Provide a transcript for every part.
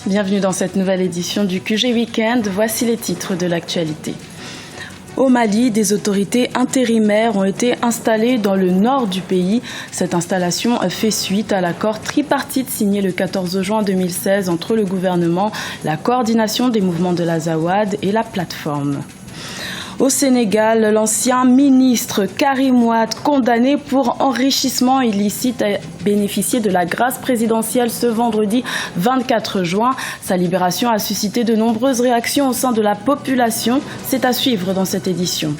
bienvenue dans cette nouvelle édition du QG Weekend. Voici les titres de l'actualité. Au Mali, des autorités intérimaires ont été installées dans le nord du pays. Cette installation fait suite à l'accord tripartite signé le 14 juin 2016 entre le gouvernement, la coordination des mouvements de l'Azawad et la plateforme. Au Sénégal, l'ancien ministre Karim Wade, condamné pour enrichissement illicite, a bénéficié de la grâce présidentielle ce vendredi 24 juin. Sa libération a suscité de nombreuses réactions au sein de la population. C'est à suivre dans cette édition.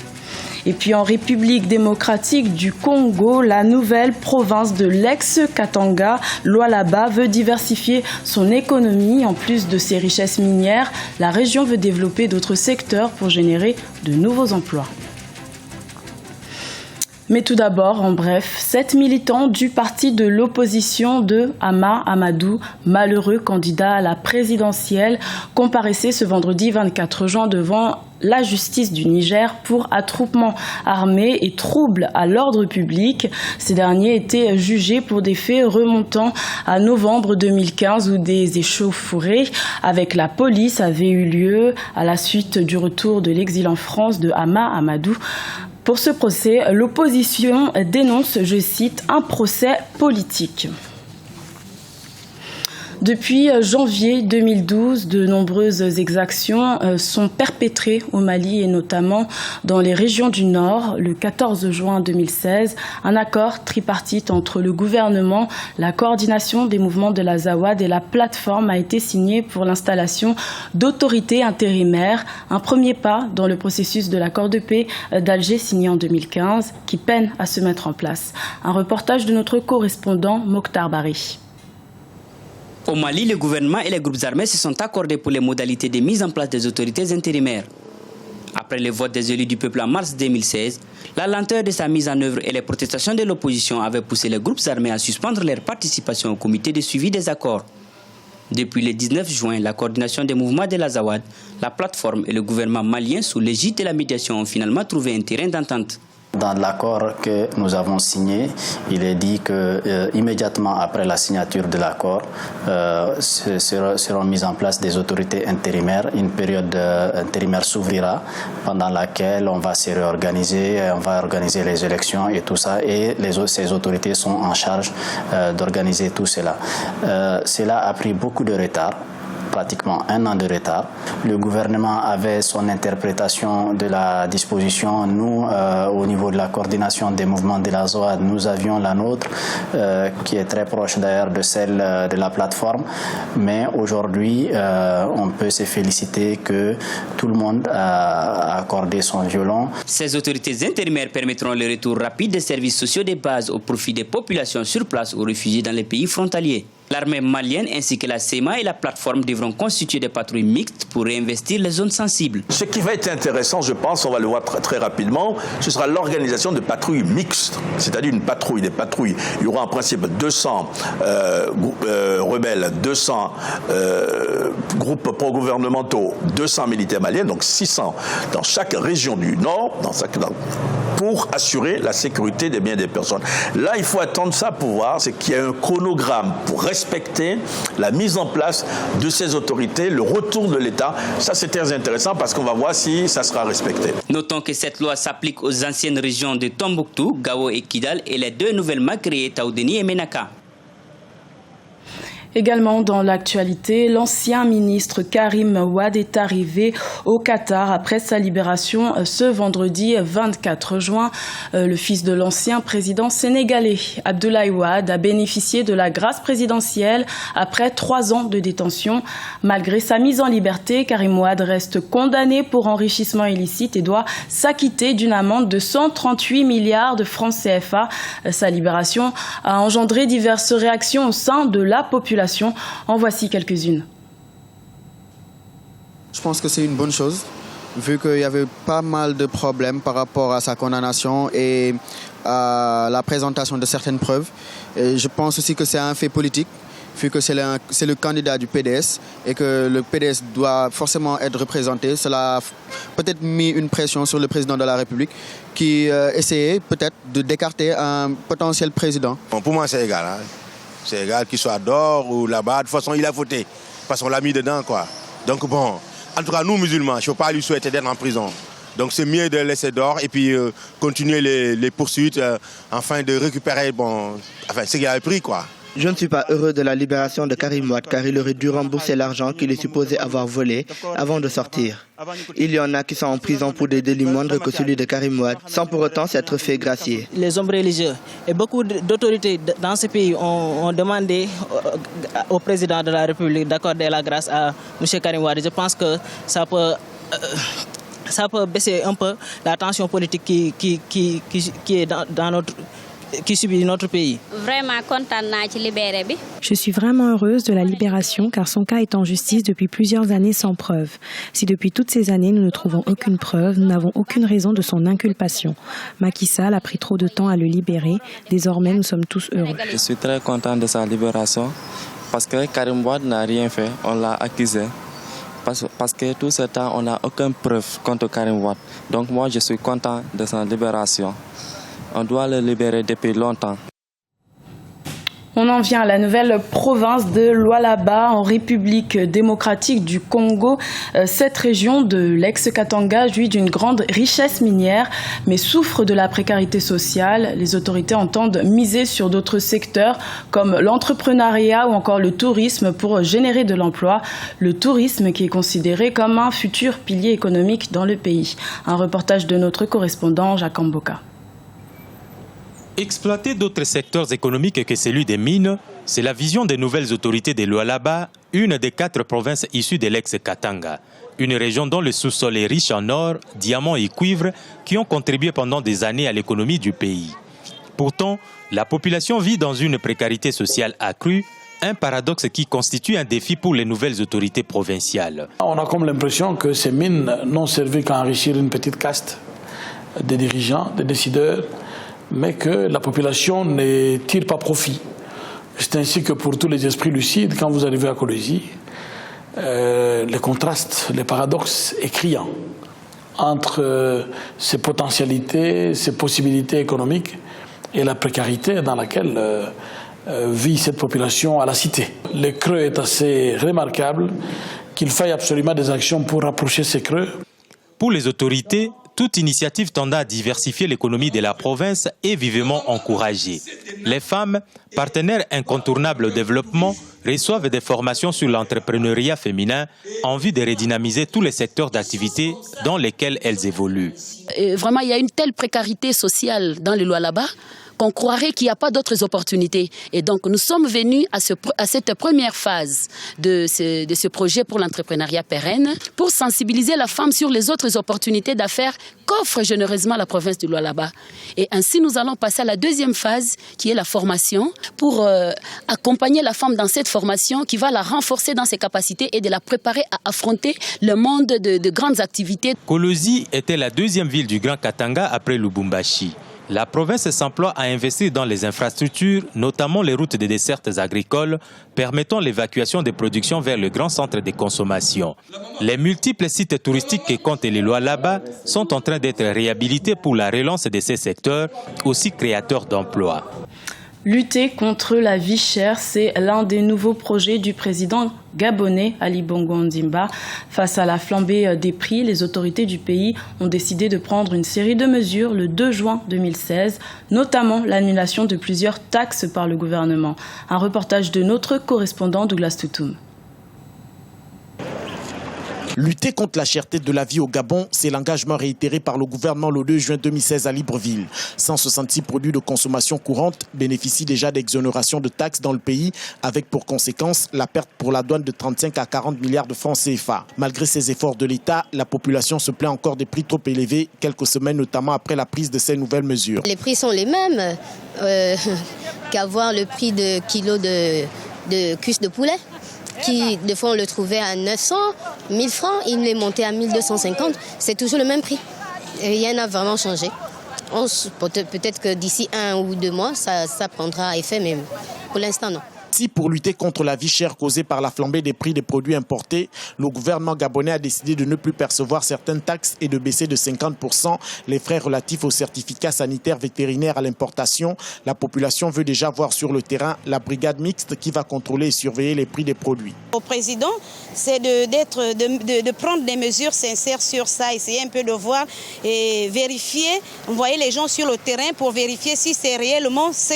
Et puis en République démocratique du Congo, la nouvelle province de l'ex-Katanga, Lualaba, veut diversifier son économie. En plus de ses richesses minières, la région veut développer d'autres secteurs pour générer de nouveaux emplois. Mais tout d'abord, en bref, 7 militants du parti de l'opposition de Hama Amadou, malheureux candidat à la présidentielle, comparaissaient ce vendredi 24 juin devant la justice du Niger pour attroupement armé et trouble à l'ordre public. Ces derniers étaient jugés pour des faits remontant à novembre 2015 où des échauffourées avec la police avaient eu lieu à la suite du retour de l'exil en France de Hama Amadou. Pour ce procès, l'opposition dénonce, je cite, un procès politique. Depuis janvier 2012, de nombreuses exactions sont perpétrées au Mali et notamment dans les régions du Nord. Le 14 juin 2016, un accord tripartite entre le gouvernement, la coordination des mouvements de l'Azawad et la plateforme a été signé pour l'installation d'autorités intérimaires. Un premier pas dans le processus de l'accord de paix d'Alger signé en 2015 qui peine à se mettre en place. Un reportage de notre correspondant Mokhtar Bari. Au Mali, le gouvernement et les groupes armés se sont accordés pour les modalités de mise en place des autorités intérimaires. Après le vote des élus du peuple en mars 2016, la lenteur de sa mise en œuvre et les protestations de l'opposition avaient poussé les groupes armés à suspendre leur participation au comité de suivi des accords. Depuis le 19 juin, la coordination des mouvements de l'Azawad, la plateforme et le gouvernement malien sous l'égide de la médiation ont finalement trouvé un terrain d'entente. Dans l'accord que nous avons signé, il est dit que immédiatement après la signature de l'accord, seront mises en place des autorités intérimaires. Une période intérimaire s'ouvrira pendant laquelle on va se réorganiser, on va organiser les élections et tout ça. Et ces autorités sont en charge d'organiser tout cela. Cela a pris beaucoup de retard. Pratiquement 1 an de retard. Le gouvernement avait son interprétation de la disposition. Nous, au niveau de la coordination des mouvements de l'Azawad, nous avions la nôtre, qui est très proche d'ailleurs de celle de la plateforme. Mais aujourd'hui, on peut se féliciter que tout le monde a accordé son violon. Ces autorités intérimaires permettront le retour rapide des services sociaux de base au profit des populations sur place ou réfugiées dans les pays frontaliers. L'armée malienne ainsi que la CEMA et la plateforme devront constituer des patrouilles mixtes pour réinvestir les zones sensibles. Ce qui va être intéressant, je pense, on va le voir très rapidement, ce sera l'organisation de patrouilles mixtes, c'est-à-dire des patrouilles. Il y aura en principe 200 rebelles, 200 groupes pro-gouvernementaux, 200 militaires maliens, donc 600 dans chaque région du Nord, pour assurer la sécurité des biens des personnes. Là, il faut attendre ça pour voir, c'est qu'il y a un chronogramme pour respecter la mise en place de ces autorités, le retour de l'État. Ça, c'est très intéressant parce qu'on va voir si ça sera respecté. Notons que cette loi s'applique aux anciennes régions de Tombouctou, Gao et Kidal et les 2 nouvellement créées, Taoudeni et Ménaka. Également dans l'actualité, l'ancien ministre Karim Wade est arrivé au Qatar après sa libération ce vendredi 24 juin. Le fils de l'ancien président sénégalais, Abdoulaye Wade, a bénéficié de la grâce présidentielle après 3 ans de détention. Malgré sa mise en liberté, Karim Wade reste condamné pour enrichissement illicite et doit s'acquitter d'une amende de 138 milliards de francs CFA. Sa libération a engendré diverses réactions au sein de la population. En voici quelques-unes. Je pense que c'est une bonne chose, vu qu'il y avait pas mal de problèmes par rapport à sa condamnation et à la présentation de certaines preuves. Et je pense aussi que c'est un fait politique, vu que c'est le candidat du PDS et que le PDS doit forcément être représenté. Cela a peut-être mis une pression sur le président de la République qui essayait peut-être d'écarter un potentiel président. Bon, pour moi, c'est égal. Hein. C'est égal qu'il soit dehors ou là-bas. De toute façon, il a voté. parce qu'on l'a mis dedans, quoi. Donc bon, en tout cas, nous musulmans, je ne peux pas lui souhaiter d'être en prison. Donc c'est mieux de le laisser dehors et puis continuer les poursuites afin de récupérer ce qu'il avait pris, quoi. Je ne suis pas heureux de la libération de Karim Wade car il aurait dû rembourser l'argent qu'il est supposé avoir volé avant de sortir. Il y en a qui sont en prison pour des délits moindres que celui de Karim Wade, sans pour autant s'être fait gracier. Les hommes religieux et beaucoup d'autorités dans ce pays ont demandé au président de la République d'accorder la grâce à M. Karim Wade. Je pense que ça peut baisser un peu la tension politique qui est qui subit notre pays. Je suis vraiment heureuse de la libération car son cas est en justice depuis plusieurs années sans preuve. Si depuis toutes ces années nous ne trouvons aucune preuve, nous n'avons aucune raison de son inculpation. Macky Sall a pris trop de temps à le libérer. Désormais, nous sommes tous heureux. Je suis très content de sa libération parce que Karim Wade n'a rien fait. On l'a accusé. Parce que tout ce temps, on n'a aucune preuve contre Karim Wade. Donc moi, je suis content de sa libération. On doit le libérer depuis longtemps. On en vient à la nouvelle province de Lualaba en République démocratique du Congo. Cette région de l'ex-Katanga jouit d'une grande richesse minière mais souffre de la précarité sociale. Les autorités entendent miser sur d'autres secteurs comme l'entrepreneuriat ou encore le tourisme pour générer de l'emploi. Le tourisme qui est considéré comme un futur pilier économique dans le pays. Un reportage de notre correspondant Jacques Mboka. Exploiter d'autres secteurs économiques que celui des mines, c'est la vision des nouvelles autorités de Lualaba, une des 4 provinces issues de l'ex-Katanga. Une région dont le sous-sol est riche en or, diamants et cuivre qui ont contribué pendant des années à l'économie du pays. Pourtant, la population vit dans une précarité sociale accrue, un paradoxe qui constitue un défi pour les nouvelles autorités provinciales. On a comme l'impression que ces mines n'ont servi qu'à enrichir une petite caste des dirigeants, des décideurs, mais que la population ne tire pas profit. C'est ainsi que pour tous les esprits lucides, quand vous arrivez à Kolwezi, les contrastes, les paradoxes est criant entre ces potentialités, ces possibilités économiques et la précarité dans laquelle vit cette population à la cité. Le creux est assez remarquable, qu'il faille absolument des actions pour rapprocher ces creux. Pour les autorités, toute initiative tendant à diversifier l'économie de la province est vivement encouragée. Les femmes, partenaires incontournables au développement, reçoivent des formations sur l'entrepreneuriat féminin en vue de redynamiser tous les secteurs d'activité dans lesquels elles évoluent. Vraiment, il y a une telle précarité sociale dans le Lualaba qu'on croirait qu'il n'y a pas d'autres opportunités. Et donc, nous sommes venus à cette première phase de ce projet pour l'entrepreneuriat pérenne pour sensibiliser la femme sur les autres opportunités d'affaires qu'offre généreusement la province du Lualaba. Et ainsi, nous allons passer à la deuxième phase, qui est la formation, pour accompagner la femme dans cette formation qui va la renforcer dans ses capacités et de la préparer à affronter le monde de grandes activités. Kolwezi était la deuxième ville du Grand Katanga après Lubumbashi. La province s'emploie à investir dans les infrastructures, notamment les routes de dessertes agricoles, permettant l'évacuation des productions vers le grand centre de consommation. Les multiples sites touristiques que comptent les Lualaba sont en train d'être réhabilités pour la relance de ces secteurs, aussi créateurs d'emplois. Lutter contre la vie chère, c'est l'un des nouveaux projets du président gabonais Ali Bongo Ondimba. Face à la flambée des prix, les autorités du pays ont décidé de prendre une série de mesures le 2 juin 2016, notamment l'annulation de plusieurs taxes par le gouvernement. Un reportage de notre correspondant Douglas Toutoum. Lutter contre la cherté de la vie au Gabon, c'est l'engagement réitéré par le gouvernement le 2 juin 2016 à Libreville. 166 produits de consommation courante bénéficient déjà d'exonération de taxes dans le pays, avec pour conséquence la perte pour la douane de 35 à 40 milliards de francs CFA. Malgré ces efforts de l'État, la population se plaint encore des prix trop élevés, quelques semaines notamment après la prise de ces nouvelles mesures. Les prix sont les mêmes qu'avoir le prix de kilo de cuisse de poulet, qui, des fois, on le trouvait à 900, 1000 francs, il est monté à 1250. C'est toujours le même prix. Et rien n'a vraiment changé. Peut-être que d'ici 1 ou 2 mois, ça prendra effet, mais pour l'instant, non. Ainsi, pour lutter contre la vie chère causée par la flambée des prix des produits importés, le gouvernement gabonais a décidé de ne plus percevoir certaines taxes et de baisser de 50% les frais relatifs aux certificats sanitaires vétérinaires à l'importation. La population veut déjà voir sur le terrain la brigade mixte qui va contrôler et surveiller les prix des produits. Au président, c'est de prendre des mesures sincères sur ça, essayer un peu de voir et vérifier, envoyer les gens sur le terrain pour vérifier si c'est réellement ce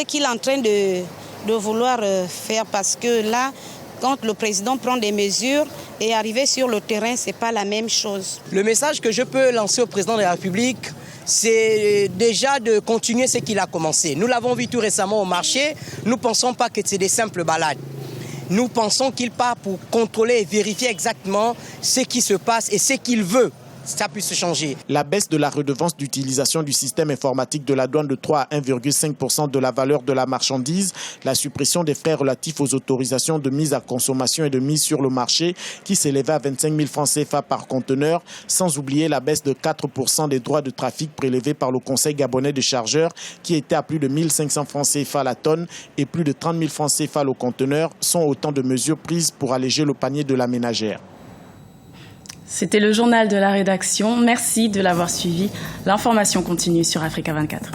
qu'il est en train de vouloir faire. Parce que là, quand le président prend des mesures et arriver sur le terrain, ce n'est pas la même chose. Le message que je peux lancer au président de la République, c'est déjà de continuer ce qu'il a commencé. Nous l'avons vu tout récemment au marché, nous ne pensons pas que c'est des simples balades. Nous pensons qu'il part pour contrôler et vérifier exactement ce qui se passe et ce qu'il veut. Ça puisse changer. La baisse de la redevance d'utilisation du système informatique de la douane de 3 à 1,5% de la valeur de la marchandise, la suppression des frais relatifs aux autorisations de mise à consommation et de mise sur le marché qui s'élevait à 25 000 francs CFA par conteneur, sans oublier la baisse de 4% des droits de trafic prélevés par le Conseil gabonais des chargeurs qui était à plus de 1 500 francs CFA la tonne et plus de 30 000 francs CFA le conteneur, sont autant de mesures prises pour alléger le panier de la ménagère. C'était le journal de la rédaction. Merci de l'avoir suivi. L'information continue sur Africa 24.